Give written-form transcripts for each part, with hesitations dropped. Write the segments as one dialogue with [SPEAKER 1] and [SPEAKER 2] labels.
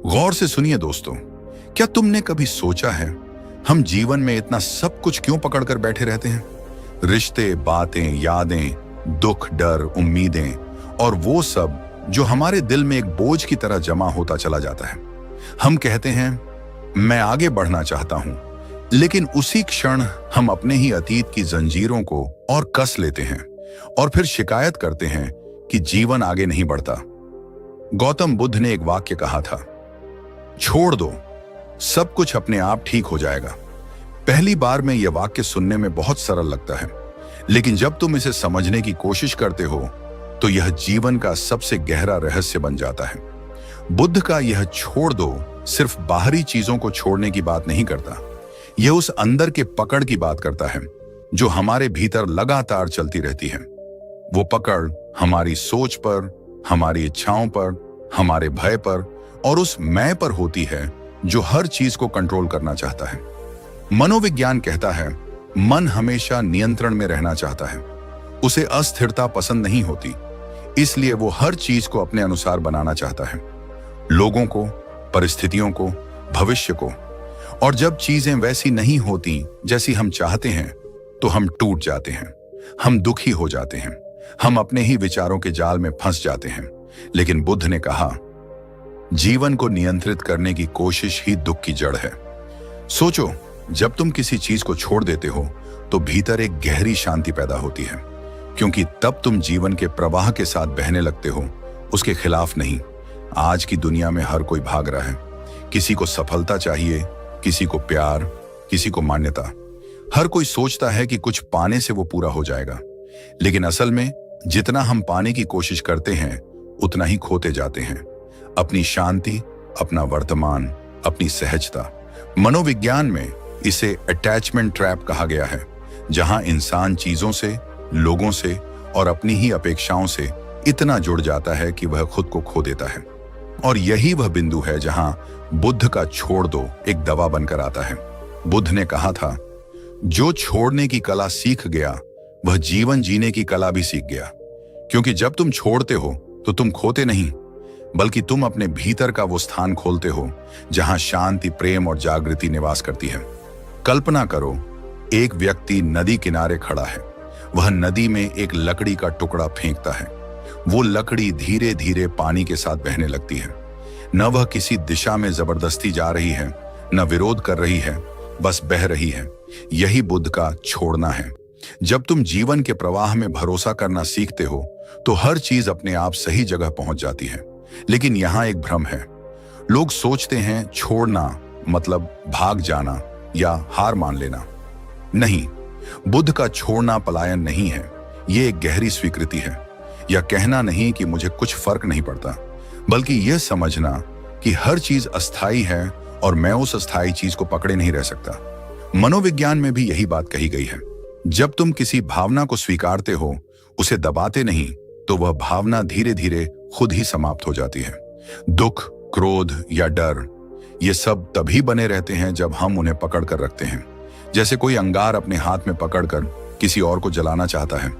[SPEAKER 1] गौर से सुनिए दोस्तों, क्या तुमने कभी सोचा है हम जीवन में इतना सब कुछ क्यों पकड़ कर बैठे रहते हैं? रिश्ते, बातें, यादें, दुख, डर, उम्मीदें और वो सब जो हमारे दिल में एक बोझ की तरह जमा होता चला जाता है। हम कहते हैं मैं आगे बढ़ना चाहता हूं, लेकिन उसी क्षण हम अपने ही अतीत की जंजीरों को और कस लेते हैं और फिर शिकायत करते हैं कि जीवन आगे नहीं बढ़ता। गौतम बुद्ध ने एक वाक्य कहा था, छोड़ दो, सब कुछ अपने आप ठीक हो जाएगा। पहली बार में यह वाक्य सुनने में बहुत सरल लगता है, लेकिन जब तुम इसे समझने की कोशिश करते हो तो यह जीवन का सबसे गहरा रहस्य बन जाता है। बुद्ध का यह छोड़ दो सिर्फ बाहरी चीजों को छोड़ने की बात नहीं करता, यह उस अंदर के पकड़ की बात करता है जो हमारे भीतर लगातार चलती रहती है। वो पकड़ हमारी सोच पर, हमारी इच्छाओं पर, हमारे भय पर और उस मैं पर होती है जो हर चीज को कंट्रोल करना चाहता है। मनोविज्ञान कहता है मन हमेशा नियंत्रण में रहना चाहता है, उसे अस्थिरता पसंद नहीं होती, इसलिए वो हर चीज को अपने अनुसार बनाना चाहता है, लोगों को, परिस्थितियों को, भविष्य को। और जब चीजें वैसी नहीं होती जैसी हम चाहते हैं तो हम टूट जाते हैं, हम दुखी हो जाते हैं, हम अपने ही विचारों के जाल में फंस जाते हैं। लेकिन बुद्ध ने कहा, जीवन को नियंत्रित करने की कोशिश ही दुख की जड़ है। सोचो, जब तुम किसी चीज को छोड़ देते हो तो भीतर एक गहरी शांति पैदा होती है, क्योंकि तब तुम जीवन के प्रवाह के साथ बहने लगते हो, उसके खिलाफ नहीं। आज की दुनिया में हर कोई भाग रहा है, किसी को सफलता चाहिए, किसी को प्यार, किसी को मान्यता। हर कोई सोचता है कि कुछ पाने से वो पूरा हो जाएगा, लेकिन असल में जितना हम पाने की कोशिश करते हैं उतना ही खोते जाते हैं। अपनी शांति, अपना वर्तमान, अपनी सहजता। मनोविज्ञान में इसे अटैचमेंट ट्रैप कहा गया है, जहां इंसान चीजों से, लोगों से और अपनी ही अपेक्षाओं से इतना जुड़ जाता है कि वह खुद को खो देता है। और यही वह बिंदु है जहां बुद्ध का छोड़ दो एक दवा बनकर आता है। बुद्ध ने कहा था, जो छोड़ने की कला सीख गया वह जीवन जीने की कला भी सीख गया, क्योंकि जब तुम छोड़ते हो तो तुम खोते नहीं, बल्कि तुम अपने भीतर का वो स्थान खोलते हो जहां शांति, प्रेम और जागृति निवास करती है। कल्पना करो, एक व्यक्ति नदी किनारे खड़ा है, वह नदी में एक लकड़ी का टुकड़ा फेंकता है। वो लकड़ी धीरे धीरे पानी के साथ बहने लगती है। न वह किसी दिशा में जबरदस्ती जा रही है, न विरोध कर रही है, बस बह रही है। यही बुद्ध का छोड़ना है। जब तुम जीवन के प्रवाह में भरोसा करना सीखते हो तो हर चीज अपने आप सही जगह पहुंच जाती है। लेकिन यहां एक भ्रम है। लोग सोचते हैं छोड़ना मतलब भाग जाना या हार मान लेना। नहीं, बुद्ध का छोड़ना पलायन नहीं है, ये एक गहरी स्वीकृति है। या कहना नहीं कि मुझे कुछ फर्क नहीं पड़ता, बल्कि यह समझना कि हर चीज अस्थाई है और मैं उस अस्थाई चीज को पकड़े नहीं रह सकता। मनोविज्ञान में भी यही बात कही गई है। जब तुम किसी भावना को स्वीकारते हो, उसे दबाते नहीं, तो वह भावना धीरे धीरे खुद ही समाप्त हो जाती है। दुख, क्रोध या डर, ये सब तभी बने रहते हैं जब हम उन्हें पकड़ कर रखते हैं। जैसे कोई अंगार अपने हाथ में पकड़कर किसी और को जलाना चाहता है,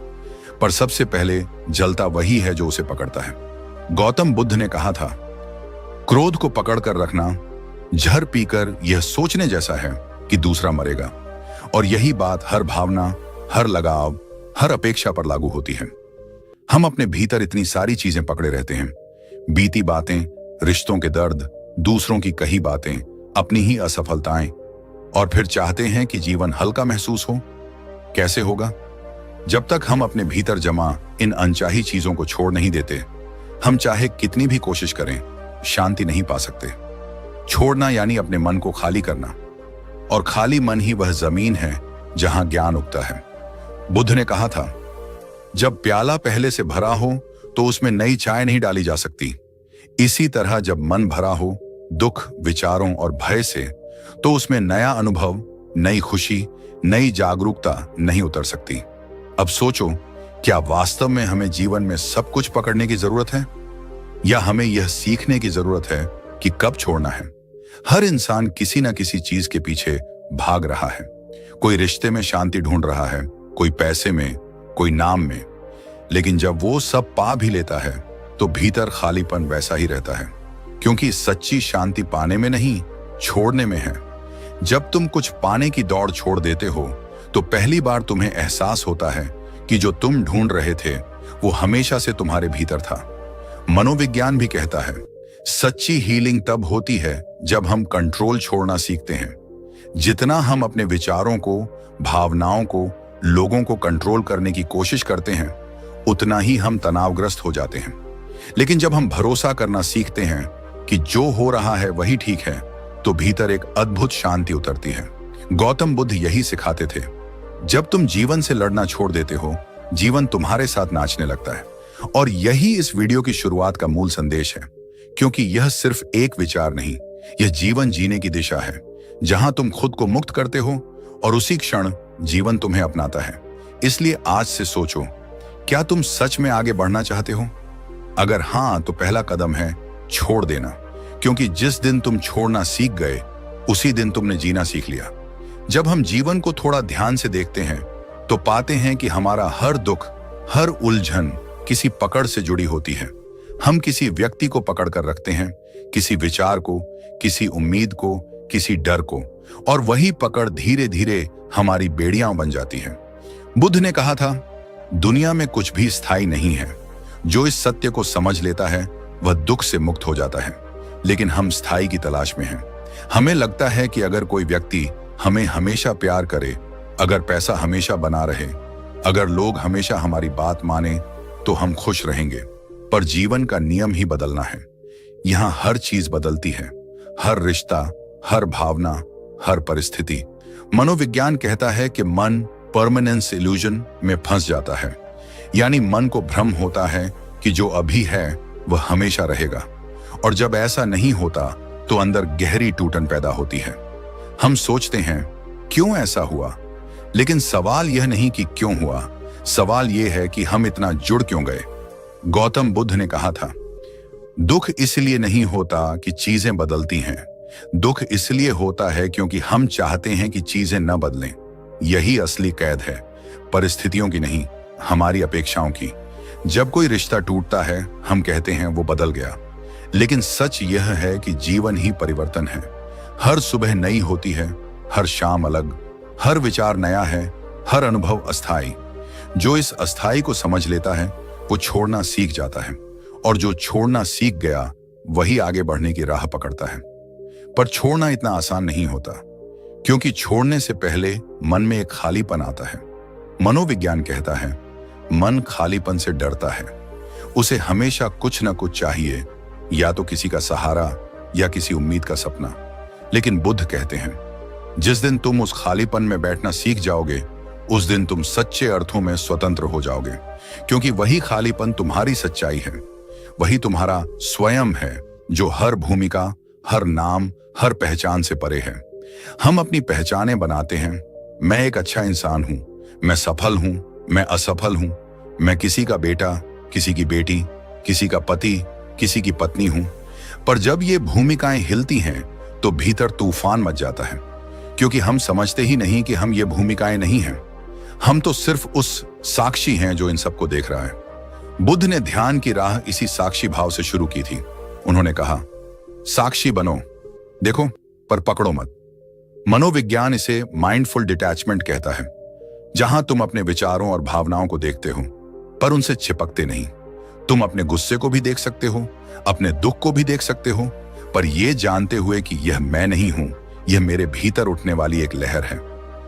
[SPEAKER 1] पर सबसे पहले जलता वही है जो उसे पकड़ता है। गौतम बुद्ध ने कहा था, क्रोध को पकड़ कर रखना जहर पीकर यह सोचने जैसा है कि दूसरा मरेगा। और यही बात हर भावना, हर लगाव, हर अपेक्षा पर लागू होती है। हम अपने भीतर इतनी सारी चीजें पकड़े रहते हैं, बीती बातें, रिश्तों के दर्द, दूसरों की कही बातें, अपनी ही असफलताएं, और फिर चाहते हैं कि जीवन हल्का महसूस हो। कैसे होगा? जब तक हम अपने भीतर जमा इन अनचाही चीजों को छोड़ नहीं देते, हम चाहे कितनी भी कोशिश करें, शांति नहीं पा सकते। छोड़ना यानी अपने मन को खाली करना, और खाली मन ही वह जमीन है जहां ज्ञान उगता है। बुद्ध ने कहा था, जब प्याला पहले से भरा हो तो उसमें नई चाय नहीं डाली जा सकती। इसी तरह जब मन भरा हो दुख, विचारों और भय से, तो उसमें नया अनुभव, नई खुशी, नई जागरूकता नहीं उतर सकती। अब सोचो, क्या वास्तव में हमें जीवन में सब कुछ पकड़ने की जरूरत है, या हमें यह सीखने की जरूरत है कि कब छोड़ना है? हर इंसान किसी न किसी चीज के पीछे भाग रहा है। कोई रिश्ते में शांति ढूंढ रहा है, कोई पैसे में, कोई नाम में। लेकिन जब वो सब पा भी लेता है तो भीतर खालीपन वैसा ही रहता है। क्योंकि सच्ची शांति पाने में नहीं, छोड़ने में है। जब तुम कुछ पाने की दौड़ छोड़ देते हो तो पहली बार तुम्हें एहसास होता है कि जो तुम ढूंढ रहे थे वो हमेशा से तुम्हारे भीतर था। मनोविज्ञान भी कहता है, सच्ची हीलिंग तब होती है जब हम कंट्रोल छोड़ना सीखते हैं। जितना हम अपने विचारों को, भावनाओं को, लोगों को कंट्रोल करने की कोशिश करते हैं, उतना ही हम तनावग्रस्त हो जाते हैं। लेकिन जब हम भरोसा करना सीखते हैं कि जो हो रहा है वही ठीक है, तो भीतर एक अद्भुत शांति उतरती है। गौतम बुद्ध यही सिखाते थे। जब तुम जीवन से लड़ना छोड़ देते हो, जीवन तुम्हारे साथ नाचने लगता है। और यही इस वीडियो की शुरुआत का मूल संदेश है, क्योंकि यह सिर्फ एक विचार नहीं, यह जीवन जीने की दिशा है, जहां तुम खुद को मुक्त करते हो और उसी क्षण जीवन तुम्हें अपनाता है। इसलिए आज से सोचो, क्या तुम सच में आगे बढ़ना चाहते हो? अगर हां, तो पहला कदम है छोड़ देना, क्योंकि जिस दिन तुम छोड़ना सीख गए, उसी दिन तुमने जीना सीख लिया। जब हम जीवन को थोड़ा ध्यान से देखते हैं तो पाते हैं कि हमारा हर दुख, हर उलझन किसी पकड़ से जुड़ी होती है। हम किसी व्यक्ति को पकड़ कर रखते हैं, किसी विचार को, किसी उम्मीद को, किसी डर को, और वही पकड़ धीरे धीरे हमारी बेड़ियां बन जाती है। बुद्ध ने कहा था, दुनिया में कुछ भी स्थायी नहीं है। जो इस सत्य को समझ लेता है वह दुख से मुक्त हो जाता है। लेकिन हम स्थायी की तलाश में हैं। हमें लगता है कि अगर कोई व्यक्ति हमें हमेशा प्यार करे, अगर पैसा हमेशा बना रहे, अगर लोग हमेशा हमारी बात माने, तो हम खुश रहेंगे। पर जीवन का नियम ही बदलना है। यहां हर चीज बदलती है, हर रिश्ता, हर भावना, हर परिस्थिति। मनोविज्ञान कहता है कि मन परमानेंस इल्यूजन में फंस जाता है, यानी मन को भ्रम होता है कि जो अभी है वह हमेशा रहेगा। और जब ऐसा नहीं होता तो अंदर गहरी टूटन पैदा होती है। हम सोचते हैं, क्यों ऐसा हुआ? लेकिन सवाल यह नहीं कि क्यों हुआ, सवाल यह है कि हम इतना जुड़ क्यों गए। गौतम बुद्ध ने कहा था, दुख इसलिए नहीं होता कि चीजें बदलती हैं, दुख इसलिए होता है क्योंकि हम चाहते हैं कि चीजें न बदलें। यही असली कैद है, परिस्थितियों की नहीं, हमारी अपेक्षाओं की। जब कोई रिश्ता टूटता है, हम कहते हैं वो बदल गया, लेकिन सच यह है कि जीवन ही परिवर्तन है। हर सुबह नई होती है, हर शाम अलग, हर विचार नया है, हर अनुभव अस्थाई। जो इस अस्थाई को समझ लेता है वो छोड़ना सीख जाता है, और जो छोड़ना सीख गया वही आगे बढ़ने की राह पकड़ता है। पर छोड़ना इतना आसान नहीं होता, क्योंकि छोड़ने से पहले मन में एक खालीपन आता है। मनोविज्ञान कहता है, मन खालीपन से डरता है। उसे हमेशा कुछ न कुछ चाहिए, या तो किसी का सहारा या किसी उम्मीद का सपना। लेकिन बुद्ध कहते हैं, जिस दिन तुम उस खालीपन में बैठना सीख जाओगे, उस दिन तुम सच्चे अर्थों में स्वतंत्र हो जाओगे, क्योंकि वही खालीपन तुम्हारी सच्चाई है, वही तुम्हारा स्वयं है, जो हर भूमिका, हर नाम, हर पहचान से परे है। हम अपनी पहचानें बनाते हैं, मैं एक अच्छा इंसान हूं, मैं सफल हूं, मैं असफल हूं, मैं किसी का बेटा, किसी की बेटी, किसी का पति, किसी की पत्नी हूं। पर जब ये भूमिकाएं हिलती हैं तो भीतर तूफान मच जाता है, क्योंकि हम समझते ही नहीं कि हम ये भूमिकाएं नहीं हैं। हम तो सिर्फ उस साक्षी हैं जो इन सबको देख रहा है। बुद्ध ने ध्यान की राह इसी साक्षी भाव से शुरू की थी। उन्होंने कहा, साक्षी बनो, देखो पर पकड़ो मत। मनोविज्ञान इसे माइंडफुल डिटैचमेंट कहता है, जहां तुम अपने विचारों और भावनाओं को देखते हो पर उनसे चिपकते नहीं। तुम अपने गुस्से को भी देख सकते हो, अपने दुख को भी देख सकते हो, पर यह जानते हुए कि यह मैं नहीं हूं, यह मेरे भीतर उठने वाली एक लहर है।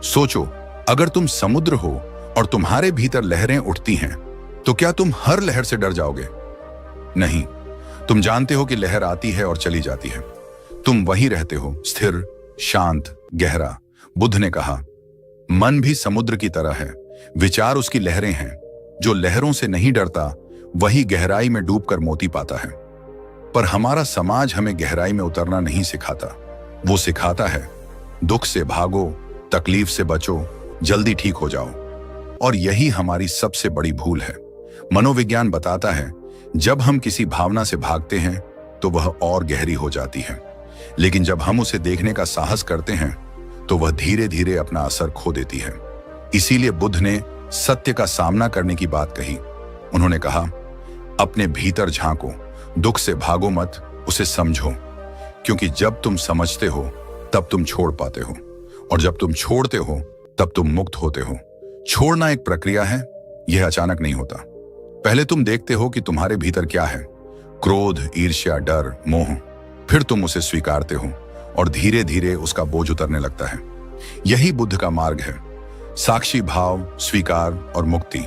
[SPEAKER 1] सोचो, अगर तुम समुद्र हो और तुम्हारे भीतर लहरें उठती हैं, तो क्या तुम हर लहर से डर जाओगे? नहीं, तुम जानते हो कि लहर आती है और चली जाती है। तुम वहीं रहते हो, स्थिर, शांत, गहरा। बुद्ध ने कहा, मन भी समुद्र की तरह है, विचार उसकी लहरें हैं। जो लहरों से नहीं डरता वही गहराई में डूबकर मोती पाता है। पर हमारा समाज हमें गहराई में उतरना नहीं सिखाता। वो सिखाता है, दुख से भागो, तकलीफ से बचो, जल्दी ठीक हो जाओ। और यही हमारी सबसे बड़ी भूल है। मनोविज्ञान बताता है, जब हम किसी भावना से भागते हैं तो वह और गहरी हो जाती है, लेकिन जब हम उसे देखने का साहस करते हैं तो वह धीरे धीरे अपना असर खो देती है। इसीलिए बुद्ध ने सत्य का सामना करने की बात कही। उन्होंने कहा, अपने भीतर झांको, दुख से भागो मत, उसे समझो, क्योंकि जब तुम समझते हो तब तुम छोड़ पाते हो, और जब तुम छोड़ते हो तब तुम मुक्त होते हो। छोड़ना एक प्रक्रिया है, यह अचानक नहीं होता। पहले तुम देखते हो कि तुम्हारे भीतर क्या है, क्रोध, ईर्ष्या, डर, मोह। फिर तुम उसे स्वीकारते हो और धीरे धीरे उसका बोझ उतरने लगता है। यही बुद्ध का मार्ग है, साक्षी भाव, स्वीकार और मुक्ति।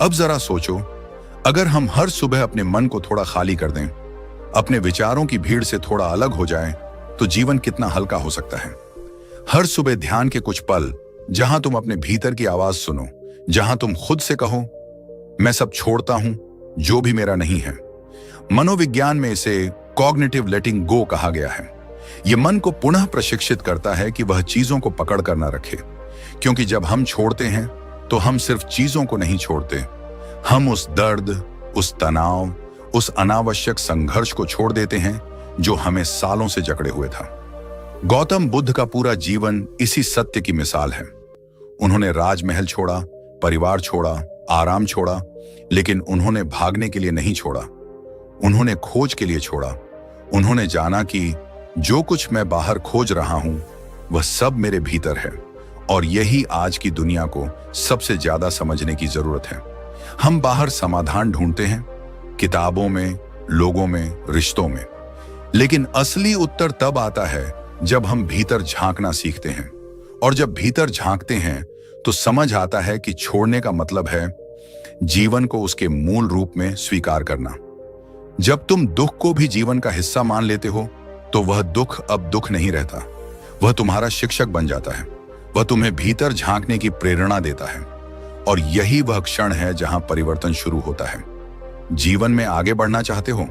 [SPEAKER 1] अब जरा सोचो, अगर हम हर सुबह अपने मन को थोड़ा खाली कर दें, अपने विचारों की भीड़ से थोड़ा अलग हो जाएं, तो जीवन कितना हल्का हो सकता है। हर सुबह ध्यान के कुछ पल, जहां तुम अपने भीतर की आवाज सुनो, जहां तुम खुद से कहो, मैं सब छोड़ता हूं जो भी मेरा नहीं है। मनोविज्ञान में इसे कॉग्निटिव लेटिंग गो कहा गया है। यह मन को पुनः प्रशिक्षित करता है कि वह चीजों को पकड़ कर न रखे, क्योंकि जब हम छोड़ते हैं तो हम सिर्फ चीजों को नहीं छोड़ते, हम उस दर्द, उस तनाव, उस अनावश्यक संघर्ष को छोड़ देते हैं जो हमें सालों से जकड़े हुए था। गौतम बुद्ध का पूरा जीवन इसी सत्य की मिसाल है। उन्होंने राजमहल छोड़ा, परिवार छोड़ा, आराम छोड़ा, लेकिन उन्होंने भागने के लिए नहीं छोड़ा, उन्होंने खोज के लिए छोड़ा। उन्होंने जाना कि जो कुछ मैं बाहर खोज रहा हूं वह सब मेरे भीतर है, और यही आज की दुनिया को सबसे ज्यादा समझने की जरूरत है। हम बाहर समाधान ढूंढते हैं, किताबों में, लोगों में, रिश्तों में, लेकिन असली उत्तर तब आता है जब हम भीतर झांकना सीखते हैं। और जब भीतर झांकते हैं तो समझ आता है कि छोड़ने का मतलब है जीवन को उसके मूल रूप में स्वीकार करना। जब तुम दुख को भी जीवन का हिस्सा मान लेते हो तो वह दुख अब दुख नहीं रहता, वह तुम्हारा शिक्षक बन जाता है। वह तुम्हें भीतर झांकने की प्रेरणा देता है, और यही वह क्षण है जहां परिवर्तन शुरू होता है। जीवन में आगे बढ़ना चाहते हो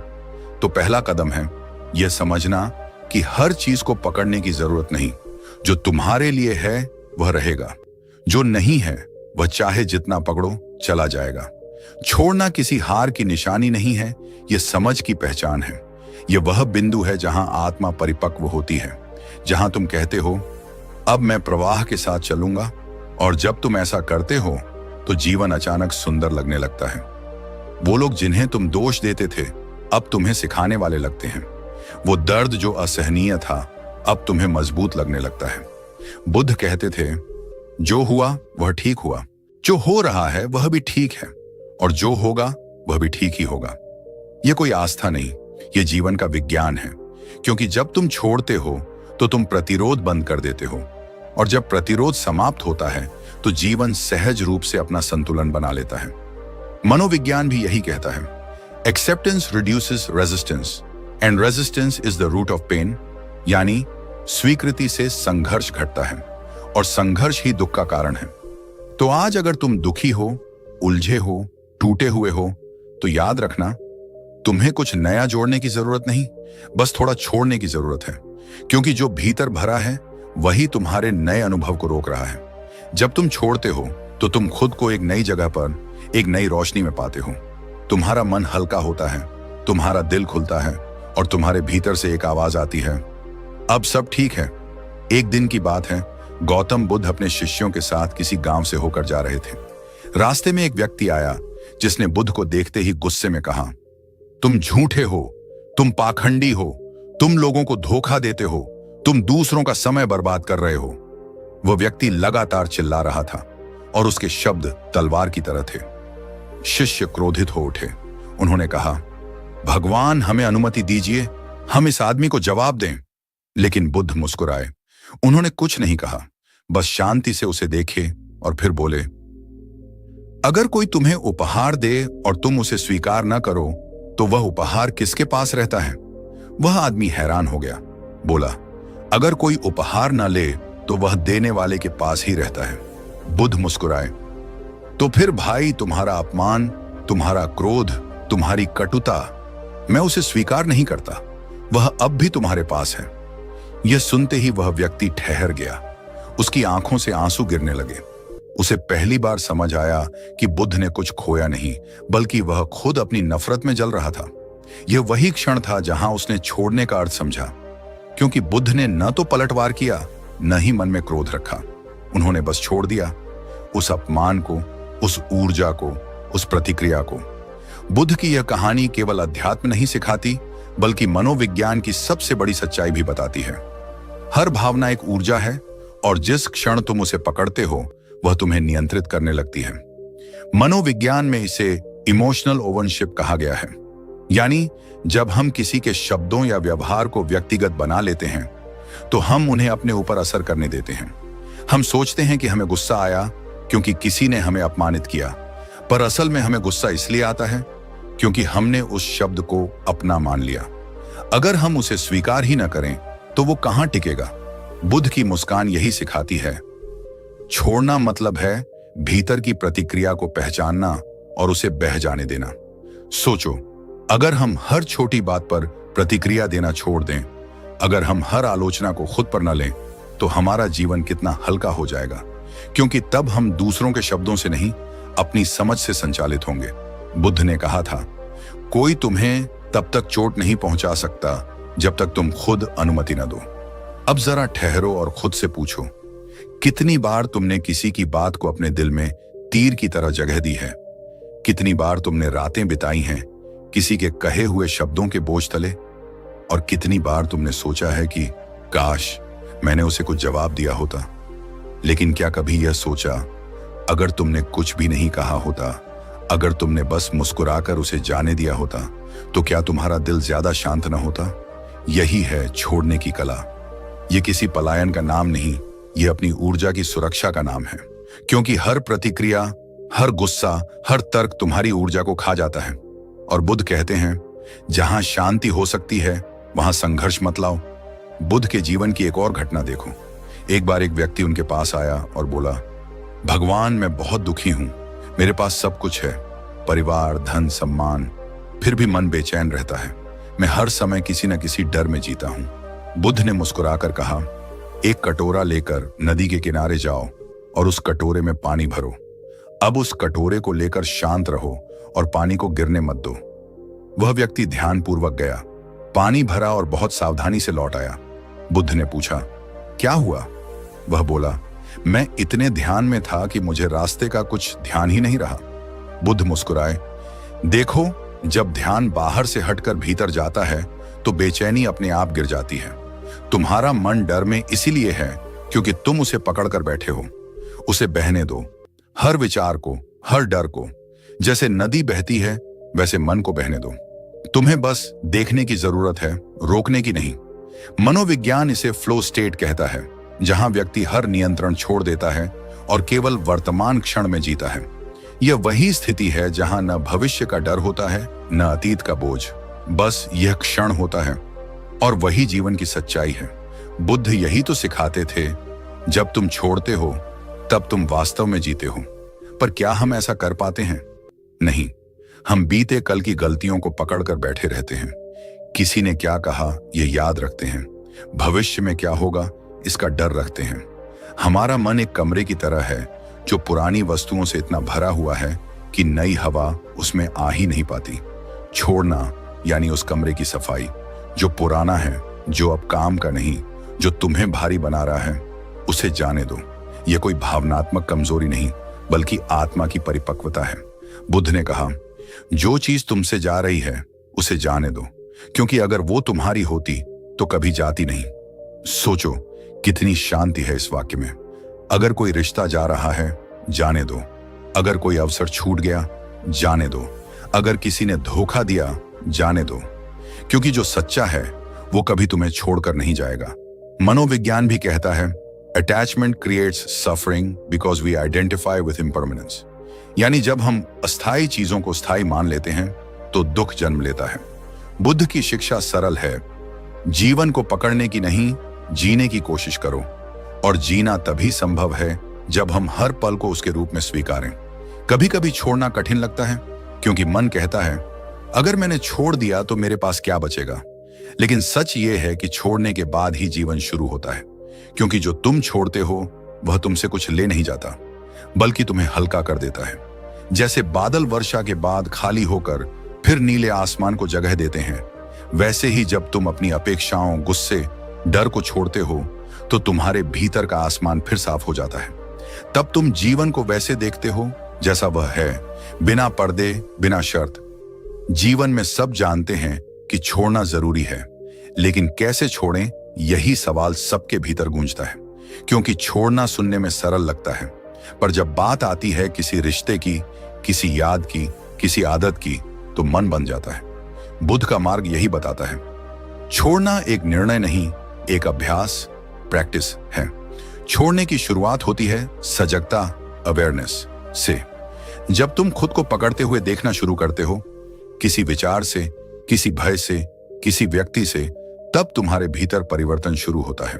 [SPEAKER 1] तो पहला कदम है यह समझना कि हर चीज को पकड़ने की जरूरत नहीं। जो तुम्हारे लिए है वह रहेगा, जो नहीं है वह चाहे जितना पकड़ो चला जाएगा। छोड़ना किसी हार की निशानी नहीं है, यह समझ की पहचान है। यह वह बिंदु है जहां आत्मा परिपक्व होती है, जहां तुम कहते हो अब मैं प्रवाह के साथ चलूंगा। और जब तुम ऐसा करते हो तो जीवन अचानक सुंदर लगने लगता है। वो लोग जिन्हें तुम दोष देते थे अब तुम्हें सिखाने वाले लगते हैं। वो दर्द जो असहनीय था अब तुम्हें मजबूत लगने लगता है। बुद्ध कहते थे, जो हुआ वह ठीक हुआ, जो हो रहा है वह भी ठीक है, और जो होगा वह भी ठीक ही होगा। यह कोई आस्था नहीं, यह जीवन का विज्ञान है। क्योंकि जब तुम छोड़ते हो तो तुम प्रतिरोध बंद कर देते हो, और जब प्रतिरोध समाप्त होता है तो जीवन सहज रूप से अपना संतुलन बना लेता है। मनोविज्ञान भी यही कहता है, acceptance reduces resistance and resistance is the root of pain. यानी स्वीकृति से संघर्ष घटता है, और संघर्ष ही दुख का कारण है। तो आज अगर तुम दुखी हो, उलझे हो, टूटे हुए हो, तो याद रखना, तुम्हें कुछ नया जोड़ने की जरूरत नहीं, बस थोड़ा छोड़ने की जरूरत है। क्योंकि जो भीतर भरा है वही तुम्हारे नए अनुभव को रोक रहा है। जब तुम छोड़ते हो तो तुम खुद को एक नई जगह पर, एक नई रोशनी में पाते हो। तुम्हारा मन हल्का होता है, तुम्हारा दिल खुलता है, और तुम्हारे भीतर से एक आवाज आती है, अब सब ठीक है। एक दिन की बात है, गौतम बुद्ध अपने शिष्यों के साथ किसी गांव से होकर जा रहे थे। रास्ते में एक व्यक्ति आया जिसने बुद्ध को देखते ही गुस्से में कहा, तुम झूठे हो, तुम पाखंडी हो, तुम लोगों को धोखा देते हो, तुम दूसरों का समय बर्बाद कर रहे हो। वह व्यक्ति लगातार चिल्ला रहा था और उसके शब्द तलवार की तरह थे। शिष्य क्रोधित हो उठे। उन्होंने कहा, भगवान हमें अनुमति दीजिए, हम इस आदमी को जवाब दें। लेकिन बुद्ध मुस्कुराए। उन्होंने कुछ नहीं कहा, बस शांति से उसे देखे और फिर बोले, अगर कोई तुम्हें उपहार दे और तुम उसे स्वीकार न करो तो वह उपहार किसके पास रहता है? वह आदमी हैरान हो गया। बोला, अगर कोई उपहार न ले तो वह देने वाले के पास ही रहता है। बुद्ध मुस्कुराए। तो फिर भाई, तुम्हारा अपमान, तुम्हारा क्रोध, तुम्हारी कटुता, मैं उसे स्वीकार नहीं करता, वह अब भी तुम्हारे पास है। यह सुनते ही वह व्यक्ति ठहर गया। उसकी आंखों से आंसू गिरने लगे। उसे पहली बार समझ आया कि बुद्ध ने कुछ खोया नहीं, बल्कि वह खुद अपनी नफरत में जल रहा था। यह वही क्षण था जहां उसने छोड़ने का अर्थ समझा, क्योंकि बुद्ध ने न तो पलटवार किया, न ही मन में क्रोध रखा। उन्होंने बस छोड़ दिया, उस अपमान को, उस ऊर्जा को, उस प्रतिक्रिया को। बुद्ध की यह कहानी केवल अध्यात्म नहीं सिखाती, बल्कि मनोविज्ञान की सबसे बड़ी सच्चाई भी बताती है। हर भावना एक ऊर्जा है और जिस क्षण तुम उसे पकड़ते हो वह तुम्हें नियंत्रित करने लगती है। मनोविज्ञान में इसे इमोशनल ओवरशिप कहा गया है। यानी जब हम किसी के शब्दों या व्यवहार को व्यक्तिगत बना लेते हैं तो हम उन्हें अपने ऊपर असर करने देते हैं। हम सोचते हैं कि हमें गुस्सा आया क्योंकि किसी ने हमें अपमानित किया, पर असल में हमें गुस्सा इसलिए आता है क्योंकि हमने उस शब्द को अपना मान लिया। अगर हम उसे स्वीकार ही न करें तो वो कहां टिकेगा। बुद्ध की मुस्कान यही सिखाती है। छोड़ना मतलब है भीतर की प्रतिक्रिया को पहचानना और उसे बह जाने देना। सोचो, अगर हम हर छोटी बात पर प्रतिक्रिया देना छोड़ दें, अगर हम हर आलोचना को खुद पर न लें, तो हमारा जीवन कितना हल्का हो जाएगा, क्योंकि तब हम दूसरों के शब्दों से नहीं, अपनी समझ से संचालित होंगे। बुद्ध ने कहा था, कोई तुम्हें तब तक चोट नहीं पहुंचा सकता जब तक तुम खुद अनुमति न दो। अब जरा ठहरो और खुद से पूछो, कितनी बार तुमने किसी की बात को अपने दिल में तीर की तरह जगह दी है? कितनी बार तुमने रातें बिताई हैं किसी के कहे हुए शब्दों के बोझ तले? और कितनी बार तुमने सोचा है कि काश मैंने उसे कुछ जवाब दिया होता? लेकिन क्या कभी यह सोचा, अगर तुमने कुछ भी नहीं कहा होता, अगर तुमने बस मुस्कुराकर उसे जाने दिया होता, तो क्या तुम्हारा दिल ज्यादा शांत न होता? यही है छोड़ने की कला। ये किसी पलायन का नाम नहीं, ये अपनी ऊर्जा की सुरक्षा का नाम है। क्योंकि हर प्रतिक्रिया, हर गुस्सा, हर तर्क तुम्हारी ऊर्जा को खा जाता है। और बुद्ध कहते हैं, जहां शांति हो सकती है वहां संघर्ष मत लाओ। बुद्ध के जीवन की एक और घटना देखो। एक बार एक व्यक्ति उनके पास आया और बोला, भगवान, मैं बहुत दुखी हूं, मेरे पास सब कुछ है, परिवार, धन, सम्मान, फिर भी मन बेचैन रहता है। मैं हर समय किसी न किसी डर में जीता हूं। बुद्ध ने मुस्कुराकर कहा, एक कटोरा लेकर नदी के किनारे जाओ और उस कटोरे में पानी भरो। अब उस कटोरे को लेकर शांत रहो और पानी को गिरने मत दो। वह व्यक्ति ध्यानपूर्वक गया, पानी भरा और बहुत सावधानी से लौट आया। बुद्ध ने पूछा, क्या हुआ? वह बोला, मैं इतने ध्यान में था कि मुझे रास्ते का कुछ ध्यान ही नहीं रहा। बुद्ध मुस्कुराए, देखो, जब ध्यान बाहर से हटकर भीतर जाता है तो बेचैनी अपने आप गिर जाती है। तुम्हारा मन डर में इसीलिए है क्योंकि तुम उसे पकड़कर बैठे हो। उसे बहने दो, हर विचार को, हर डर को। जैसे नदी बहती है वैसे मन को बहने दो। तुम्हें बस देखने की जरूरत है, रोकने की नहीं। मनोविज्ञान इसे फ्लो स्टेट कहता है, जहां व्यक्ति हर नियंत्रण छोड़ देता है और केवल वर्तमान क्षण में जीता है। यह वही स्थिति है जहां न भविष्य का डर होता है, न अतीत का बोझ, बस यह क्षण होता है। और वही जीवन की सच्चाई है। बुद्ध यही तो सिखाते थे, जब तुम छोड़ते हो तब तुम वास्तव में जीते हो। पर क्या हम ऐसा कर पाते हैं? नहीं, हम बीते कल की गलतियों को पकड़कर बैठे रहते हैं। किसी ने क्या कहा यह याद रखते हैं, भविष्य में क्या होगा इसका डर रखते हैं। हमारा मन एक कमरे की तरह है जो पुरानी वस्तुओं से इतना भरा हुआ है कि नई हवा उसमें आ ही नहीं पाती। छोड़ना यानी उस कमरे की सफाई। जो पुराना है, जो अब काम का नहीं, जो तुम्हें भारी बना रहा है, उसे जाने दो। यह कोई भावनात्मक कमजोरी नहीं, बल्कि आत्मा की परिपक्वता है। बुद्ध ने कहा, जो चीज तुमसे जा रही है उसे जाने दो, क्योंकि अगर वो तुम्हारी होती तो कभी जाती नहीं। सोचो, कितनी शांति है इस वाक्य में। अगर कोई रिश्ता जा रहा है, जाने दो। अगर कोई अवसर छूट गया, जाने दो। अगर किसी ने धोखा दिया, जाने दो, क्योंकि जो सच्चा है वो कभी तुम्हें छोड़कर नहीं जाएगा। मनोविज्ञान भी कहता है, attachment creates suffering because we identify with impermanence. यानी जब हम अस्थायी चीजों को स्थायी मान लेते हैं तो दुख जन्म लेता है। बुद्ध की शिक्षा सरल है, जीवन को पकड़ने की नहीं, जीने की कोशिश करो। और जीना तभी संभव है जब हम हर पल को उसके रूप में स्वीकारें। कभी कभी छोड़ना कठिन लगता है क्योंकि मन कहता है, अगर मैंने छोड़ दिया तो मेरे पास क्या बचेगा। लेकिन सच ये है कि छोड़ने के बाद ही जीवन शुरू होता है, क्योंकि जो तुम छोड़ते हो वह तुमसे कुछ ले नहीं जाता, बल्कि तुम्हें हल्का कर देता है। जैसे बादल वर्षा के बाद खाली होकर फिर नीले आसमान को जगह देते हैं, वैसे ही जब तुम अपनी अपेक्षाओं, गुस्से, डर को छोड़ते हो तो तुम्हारे भीतर का आसमान फिर साफ हो जाता है। तब तुम जीवन को वैसे देखते हो जैसा वह है, बिना पर्दे, बिना शर्त। जीवन में सब जानते हैं कि छोड़ना जरूरी है, लेकिन कैसे छोड़ें, यही सवाल सबके भीतर गूंजता है। क्योंकि छोड़ना सुनने में सरल लगता है, पर जब बात आती है किसी रिश्ते की, किसी याद की, किसी आदत की, तो मन बन जाता है। बुद्ध का मार्ग यही बताता है, छोड़ना एक निर्णय नहीं, एक अभ्यास, प्रैक्टिस है। छोड़ने की शुरुआत होती है सजगता, अवेयरनेस से। जब तुम खुद को पकड़ते हुए देखना शुरू करते हो, किसी विचार से, किसी भय से, किसी व्यक्ति से, तब तुम्हारे भीतर परिवर्तन शुरू होता है।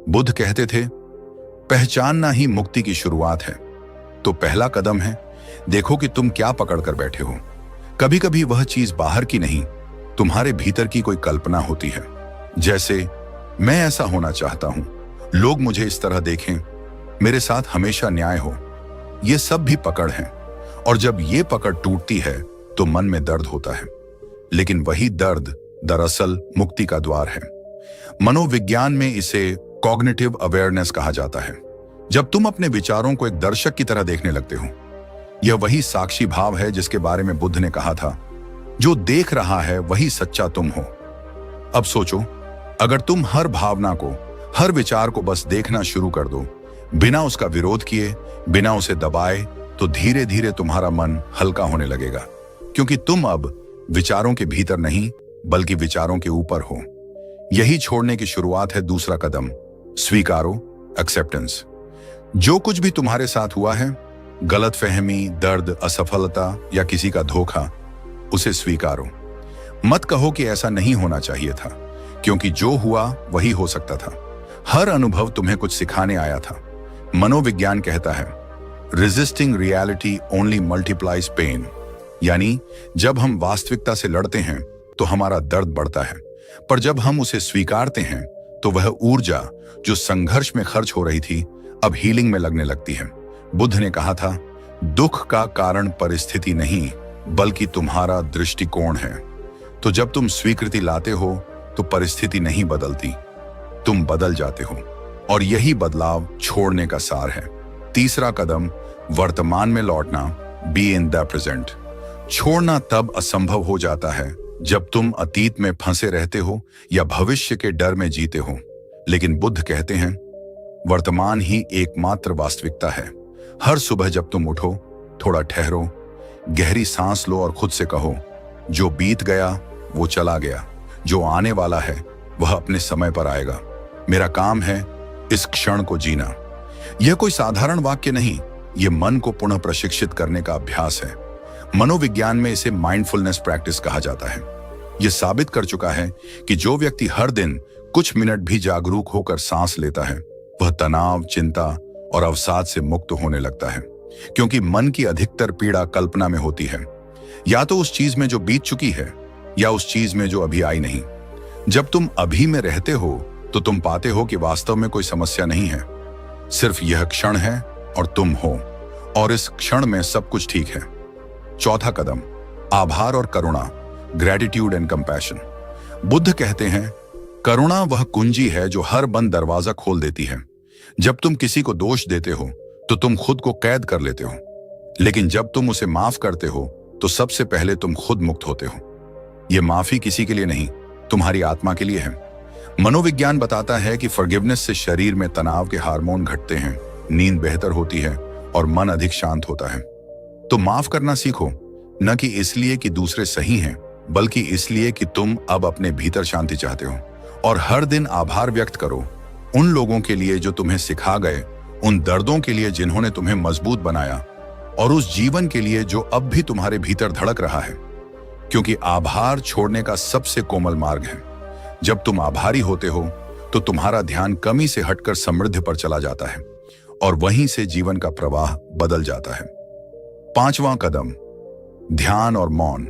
[SPEAKER 1] बुद्ध कहते थे, पहचानना ही मुक्ति की शुरुआत है। तो पहला कदम है, देखो कि तुम क्या पकड़ कर बैठे हो। कभी कभी वह चीज बाहर की नहीं, तुम्हारे भीतर की कोई कल्पना होती है। जैसे, मैं ऐसा होना चाहता हूं, लोग मुझे इस तरह देखें, मेरे साथ हमेशा न्याय हो। ये सब भी पकड़ है, और जब ये पकड़ टूटती है तो मन में दर्द होता है। लेकिन वही दर्द दरअसल मुक्ति का द्वार है। मनोविज्ञान में इसे कॉग्निटिव अवेयरनेस कहा जाता है। जब तुम अपने विचारों को एक दर्शक की तरह देखने लगते हो, यह वही साक्षी भाव है जिसके बारे में बुद्ध ने कहा था, जो देख रहा है वही सच्चा तुम हो। अब सोचो, अगर तुम हर भावना को, हर विचार को बस देखना शुरू कर दो, बिना उसका विरोध किए, बिना उसे दबाए, तो धीरे धीरे तुम्हारा मन हल्का होने लगेगा। क्योंकि तुम अब विचारों के भीतर नहीं, बल्कि विचारों के ऊपर हो। यही छोड़ने की शुरुआत है। दूसरा कदम, स्वीकारो, एक्सेप्टेंस। जो कुछ भी तुम्हारे साथ हुआ है, गलतफहमी, दर्द, असफलता या किसी का धोखा, उसे स्वीकारो। मत कहो कि ऐसा नहीं होना चाहिए था, क्योंकि जो हुआ वही हो सकता था। हर अनुभव तुम्हें कुछ सिखाने आया था। मनोविज्ञान कहता है, resisting reality only multiplies pain. यानी जब हम वास्तविकता से लड़ते हैं तो हमारा दर्द बढ़ता है, पर जब हम उसे स्वीकारते हैं तो वह ऊर्जा जो संघर्ष में खर्च हो रही थी, अब हीलिंग में लगने लगती है। बुद्ध ने कहा था, दुख का कारण परिस्थिति नहीं, बल्कि तुम्हारा दृष्टिकोण है। तो जब तुम स्वीकृति लाते हो तो परिस्थिति नहीं बदलती, तुम बदल जाते हो। और यही बदलाव छोड़ने का सार है। तीसरा कदम, वर्तमान में लौटना, बी इन द प्रेजेंट। छोड़ना तब असंभव हो जाता है जब तुम अतीत में फंसे रहते हो या भविष्य के डर में जीते हो। लेकिन बुद्ध कहते हैं, वर्तमान ही एकमात्र वास्तविकता है। हर सुबह जब तुम उठो, थोड़ा ठहरो, गहरी सांस लो और खुद से कहो, जो बीत गया वो चला गया, जो आने वाला है वह अपने समय पर आएगा। मेरा काम है इस क्षण को जीना। यह कोई साधारण वाक्य नहीं, यह मन को पुनः प्रशिक्षित करने का अभ्यास है। मनोविज्ञान में इसे माइंडफुलनेस प्रैक्टिस कहा जाता है। यह साबित कर चुका है कि जो व्यक्ति हर दिन कुछ मिनट भी जागरूक होकर सांस लेता है, वह तनाव, चिंता और अवसाद से मुक्त होने लगता है। क्योंकि मन की अधिकतर पीड़ा कल्पना में होती है, या तो उस चीज में जो बीत चुकी है या उस चीज में जो अभी आई नहीं। जब तुम अभी में रहते हो तो तुम पाते हो कि वास्तव में कोई समस्या नहीं है, सिर्फ यह क्षण है और तुम हो, और इस क्षण में सब कुछ ठीक है। चौथा कदम, आभार और करुणा, ग्रेटिट्यूड एंड कंपैशन। बुद्ध कहते हैं, करुणा वह कुंजी है जो हर बंद दरवाजा खोल देती है। जब तुम किसी को दोष देते हो तो तुम खुद को कैद कर लेते हो, लेकिन जब तुम उसे माफ करते हो तो सबसे पहले तुम खुद मुक्त होते हो। यह माफी किसी के लिए नहीं, तुम्हारी आत्मा के लिए है। मनोविज्ञान बताता है कि फॉरगिवनेस से शरीर में तनाव के हार्मोन घटते हैं, नींद बेहतर होती है और मन अधिक शांत होता है। तो माफ करना सीखो, न कि इसलिए कि दूसरे सही हैं, बल्कि इसलिए कि तुम अब अपने भीतर शांति चाहते हो। और हर दिन आभार व्यक्त करो उन लोगों के लिए जो तुम्हें सिखा गए, उन दर्दों के लिए जिन्होंने तुम्हें मजबूत बनाया, और उस जीवन के लिए जो अब भी तुम्हारे भीतर धड़क रहा है। क्योंकि आभार छोड़ने का सबसे कोमल मार्ग है। जब तुम आभारी होते हो तो तुम्हारा ध्यान कमी से हटकर समृद्धि पर चला जाता है, और वहीं से जीवन का प्रवाह बदल जाता है। पांचवां कदम, ध्यान और मौन,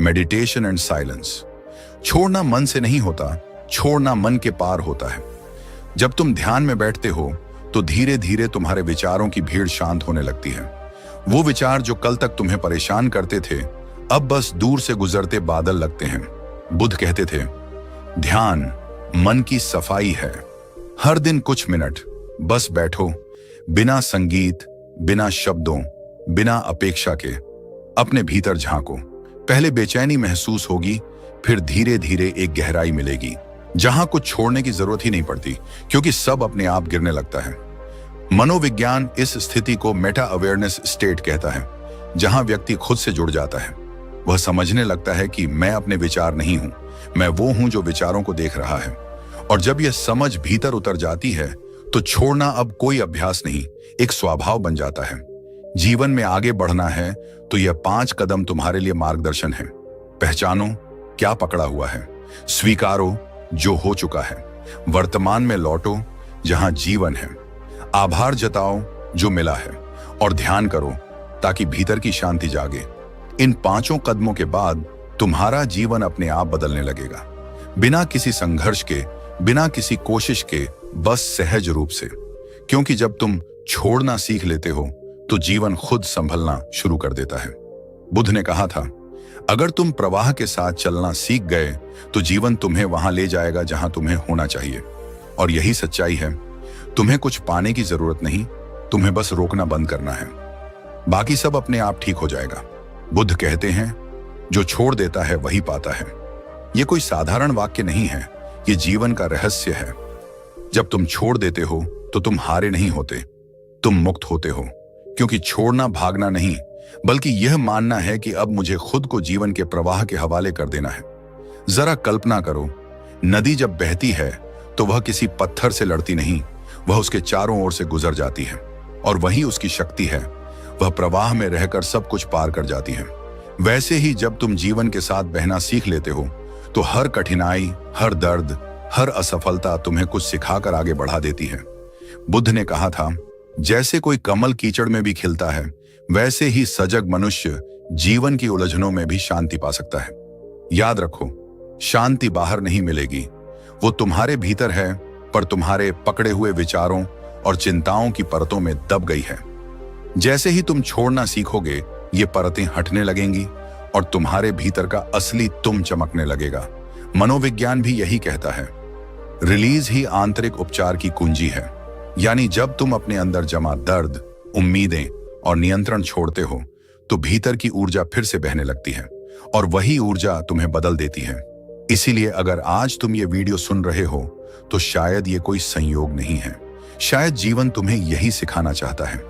[SPEAKER 1] मेडिटेशन एंड साइलेंस। छोड़ना मन से नहीं होता, छोड़ना मन के पार होता है। जब तुम ध्यान में बैठते हो तो धीरे धीरे तुम्हारे विचारों की भीड़ शांत होने लगती है। वो विचार जो कल तक तुम्हें परेशान करते थे, अब बस दूर से गुजरते बादल लगते हैं। बुद्ध कहते थे, ध्यान मन की सफाई है। हर दिन कुछ मिनट बस बैठो, बिना संगीत, बिना शब्दों, बिना अपेक्षा के, अपने भीतर झांको। पहले बेचैनी महसूस होगी, फिर धीरे धीरे एक गहराई मिलेगी जहां कुछ छोड़ने की जरूरत ही नहीं पड़ती, क्योंकि सब अपने आप गिरने लगता है। मनोविज्ञान इस स्थिति को मेटा अवेयरनेस स्टेट कहता है, जहां व्यक्ति खुद से जुड़ जाता है। वह समझने लगता है कि मैं अपने विचार नहीं हूं, मैं वो हूं जो विचारों को देख रहा है। और जब यह समझ भीतर उतर जाती है तो छोड़ना अब कोई अभ्यास नहीं, एक स्वभाव बन जाता है। जीवन में आगे बढ़ना है तो यह 5 कदम तुम्हारे लिए मार्गदर्शन है। पहचानो क्या पकड़ा हुआ है, स्वीकारो जो हो चुका है, वर्तमान में लौटो जहां जीवन है, आभार जताओ जो मिला है, और ध्यान करो ताकि भीतर की शांति जागे। इन 5 कदमों के बाद तुम्हारा जीवन अपने आप बदलने लगेगा, बिना किसी संघर्ष के, बिना किसी कोशिश के, बस सहज रूप से। क्योंकि जब तुम छोड़ना सीख लेते हो तो जीवन खुद संभलना शुरू कर देता है। बुद्ध ने कहा था, अगर तुम प्रवाह के साथ चलना सीख गए तो जीवन तुम्हें वहां ले जाएगा जहां तुम्हें होना चाहिए। और यही सच्चाई है। तुम्हें कुछ पाने की जरूरत नहीं, तुम्हें बस रोकना बंद करना है, बाकी सब अपने आप ठीक हो जाएगा। बुद्ध कहते हैं, जो छोड़ देता है वही पाता है। यह कोई साधारण वाक्य नहीं है, यह जीवन का रहस्य है। जब तुम छोड़ देते हो तो तुम हारे नहीं होते, तुम मुक्त होते हो। क्योंकि छोड़ना भागना नहीं, बल्कि यह मानना है कि अब मुझे खुद को जीवन के प्रवाह के हवाले कर देना है। जरा कल्पना करो, नदी जब बहती है तो वह किसी पत्थर से लड़ती नहीं, वह उसके चारों ओर से गुजर जाती है। और वही उसकी शक्ति है, वह प्रवाह में रहकर सब कुछ पार कर जाती है। वैसे ही जब तुम जीवन के साथ बहना सीख लेते हो तो हर कठिनाई, हर दर्द, हर असफलता तुम्हें कुछ सिखाकर आगे बढ़ा देती है। बुद्ध ने कहा था, जैसे कोई कमल कीचड़ में भी खिलता है, वैसे ही सजग मनुष्य जीवन की उलझनों में भी शांति पा सकता है। याद रखो, शांति बाहर नहीं मिलेगी, वो तुम्हारे भीतर है, पर तुम्हारे पकड़े हुए विचारों और चिंताओं की परतों में दब गई है। जैसे ही तुम छोड़ना सीखोगे, ये परतें हटने लगेंगी और तुम्हारे भीतर का असली तुम चमकने लगेगा। मनोविज्ञान भी यही कहता है, रिलीज ही आंतरिक उपचार की कुंजी है। यानी जब तुम अपने अंदर जमा दर्द, उम्मीदें और नियंत्रण छोड़ते हो तो भीतर की ऊर्जा फिर से बहने लगती है और वही ऊर्जा तुम्हें बदल देती है। इसीलिए अगर आज तुम ये वीडियो सुन रहे हो तो शायद ये कोई संयोग नहीं है, शायद जीवन तुम्हें यही सिखाना चाहता है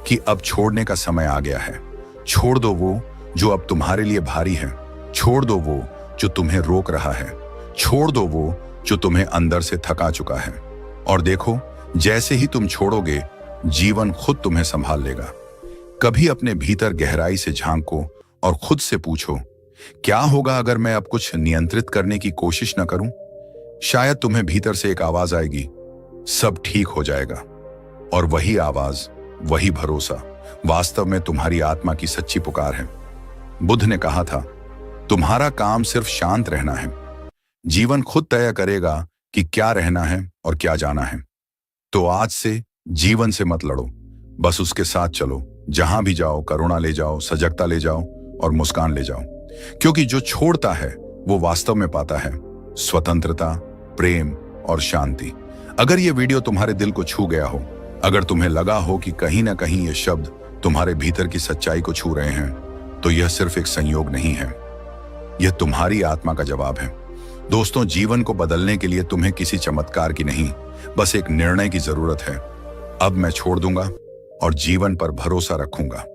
[SPEAKER 1] कि अब छोड़ने का समय आ गया है। छोड़ दो वो जो अब तुम्हारे लिए भारी है, छोड़ दो वो जो तुम्हें रोक रहा है, छोड़ दो वो जो तुम्हें अंदर से थका चुका है। और देखो, जैसे ही तुम छोड़ोगे, जीवन खुद तुम्हें संभाल लेगा। कभी अपने भीतर गहराई से झांको और खुद से पूछो, क्या होगा अगर मैं अब कुछ नियंत्रित करने की कोशिश न करूं? शायद तुम्हें भीतर से एक आवाज आएगी, सब ठीक हो जाएगा। और वही आवाज, वही भरोसा वास्तव में तुम्हारी आत्मा की सच्ची पुकार है। बुद्ध ने कहा था, तुम्हारा काम सिर्फ शांत रहना है, जीवन खुद तय करेगा कि क्या रहना है और क्या जाना है। तो आज से जीवन से मत लड़ो, बस उसके साथ चलो। जहां भी जाओ, करुणा ले जाओ, सजगता ले जाओ और मुस्कान ले जाओ। क्योंकि जो छोड़ता है वो वास्तव में पाता है स्वतंत्रता, प्रेम और शांति। अगर ये वीडियो तुम्हारे दिल को छू गया हो, अगर तुम्हें लगा हो कि कहीं ना कहीं ये शब्द तुम्हारे भीतर की सच्चाई को छू रहे हैं, तो यह सिर्फ एक संयोग नहीं है, यह तुम्हारी आत्मा का जवाब है। दोस्तों, जीवन को बदलने के लिए तुम्हें किसी चमत्कार की नहीं, बस एक निर्णय की जरूरत है। अब मैं छोड़ दूंगा और जीवन पर भरोसा रखूंगा।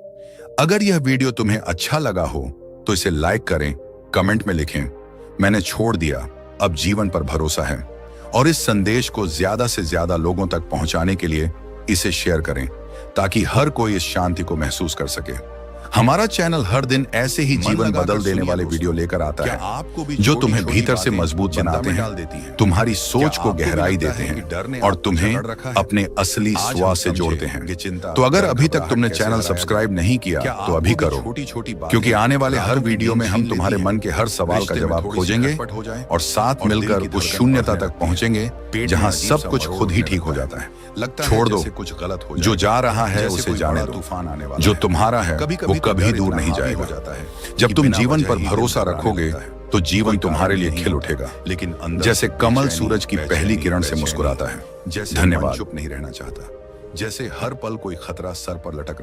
[SPEAKER 1] अगर यह वीडियो तुम्हें अच्छा लगा हो तो इसे लाइक करें, कमेंट में लिखें, मैंने छोड़ दिया, अब जीवन पर भरोसा है। और इस संदेश को ज्यादा से ज्यादा लोगों तक पहुंचाने के लिए इसे शेयर करें, ताकि हर कोई इस शांति को महसूस कर सके। हमारा चैनल हर दिन ऐसे ही जीवन बदल देने वाले वीडियो लेकर आता है, आपको भी जो तुम्हें भीतर से मजबूत बनाते हैं, तुम्हारी सोच को गहराई देते हैं और तुम्हें अपने असली स्व से जोड़ते हैं। तो अगर अभी तक तुमने चैनल सब्सक्राइब नहीं किया तो अभी करो, क्योंकि आने वाले हर वीडियो में हम तुम्हारे मन के हर सवाल का जवाब खोजेंगे और साथ मिलकर उस शून्यता तक पहुंचेंगे जहां सब कुछ खुद ही ठीक हो जाता है। छोड़ दो, कुछ गलत हो, जो जा रहा है उसे जाने दो, तूफान आने वाला, जो तुम्हारा है वो कभी दूर नहीं जाएगा। जब तुम जीवन पर भरोसा रखोगे तो जीवन तुम्हारे लिए खिल उठेगा, लेकिन जैसे कमल सूरज की पहली किरण से मुस्कुराता है। धन्यवाद। चुप नहीं रहना चाहता, जैसे हर पल कोई खतरा सर पर लटक